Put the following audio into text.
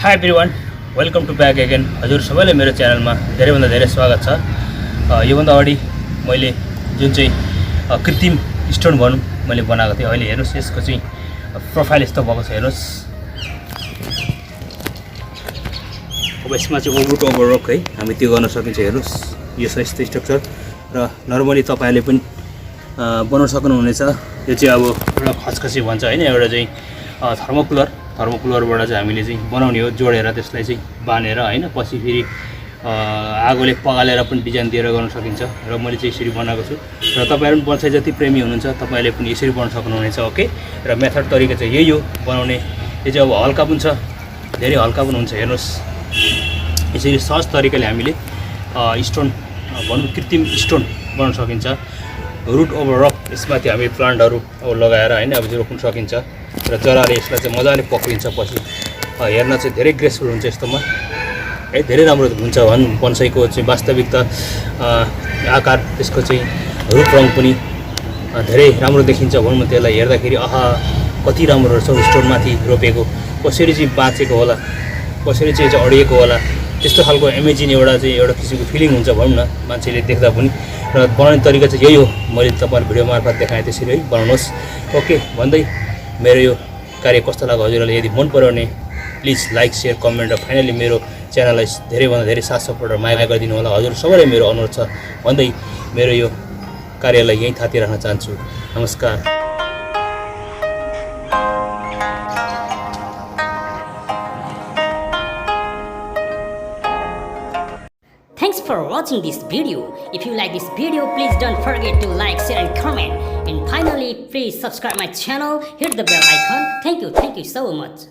High everyone welcome to back again हजुर सबैलाई मेरो च्यानलमा धेरैभन्दा धेरै स्वागत छ। योभन्दा अगाडि मैले जुन चाहिँ कृत्रिम स्टोन भनौँ मैले बनाएको थिएँ, अहिले हेर्नुहोस् यसको चाहिँ प्रोफाइल यस्तो भएको छ। हेर्नुहोस् अब यसमा चाहिँ ओभर टु ओभर रक है हामी त्यो गर्न सकिन्छ। हेर्नुहोस् यो छ यस्तो स्ट्रक्चर र नर्मली तपाईँहरूले पनि बनाउन सक्नुहुनेछ। यो चाहिँ अब एउटा खचखची भन्छ होइन, एउटा चाहिँ थर्मोकुलरबाट चाहिँ हामीले चाहिँ बनाउने हो, जोडेर त्यसलाई चाहिँ बाँधेर होइन, पछि फेरि आगोले पगालेर पनि डिजाइन दिएर गर्न सकिन्छ। र मैले चाहिँ यसरी बनाएको छु र तपाईँहरू पनि बन्साई जति प्रेमी हुनुहुन्छ तपाईँले पनि यसरी बनाउन सक्नुहुनेछ। ओके, र मेथड तरिका चाहिँ यही हो बनाउने। यो चाहिँ अब हल्का पनि छ, धेरै हल्का पनि हुन्छ। हेर्नुहोस् यसरी सहज तरिकाले हामीले स्टोन भनौँ कृत्रिम स्टोन बनाउन सकिन्छ। रुट ओभर रक यसमाथि हामी प्लान्टहरू अब लगाएर होइन अब चाहिँ रोप्न सकिन्छ र जराले यसलाई चाहिँ मजाले पक्रिन्छ। पछि हेर्न चाहिँ धेरै ग्रेसफुल हुन्छ, यस्तोमा है धेरै राम्रो हुन्छ। बन्साईको चाहिँ वास्तविकता आकार त्यसको चाहिँ रूप रङ पनि धेरै राम्रो देखिन्छ भनौँ न। त्यसलाई हेर्दाखेरि आहा कति राम्रो रहेछ स्टोनमाथि रोपेको, कसरी चाहिँ बाँचेको होला, कसरी चाहिँ अडिएको होला, त्यस्तो खालको इमेजिन एउटा किसिमको फिलिङ हुन्छ भनौँ न मान्छेले देख्दा पनि। र बनाउने तरिका चाहिँ यही हो, मैले तपाईँहरू भिडियो मार्फत देखाएँ त्यसरी है बनाउनुहोस्। ओके भन्दै मेरो यो कार्य कस्तो लाग्यो हजुरहरूले यदि मन पऱ्यो भने प्लिज लाइक सेयर कमेन्ट र फाइनली मेरो च्यानललाई धेरैभन्दा धेरै साथ सपोर्ट र माया गरिदिनु होला। हजुर सबैलाई मेरो अनुरोध छ भन्दै मेरो यो कार्यलाई यहीँ थाती राख्न चाहन्छु। नमस्कार। Thanks for watching this video. If you like this video, please don't forget to like, share and comment. And finally, please subscribe my channel, hit the bell icon. Thank you so much.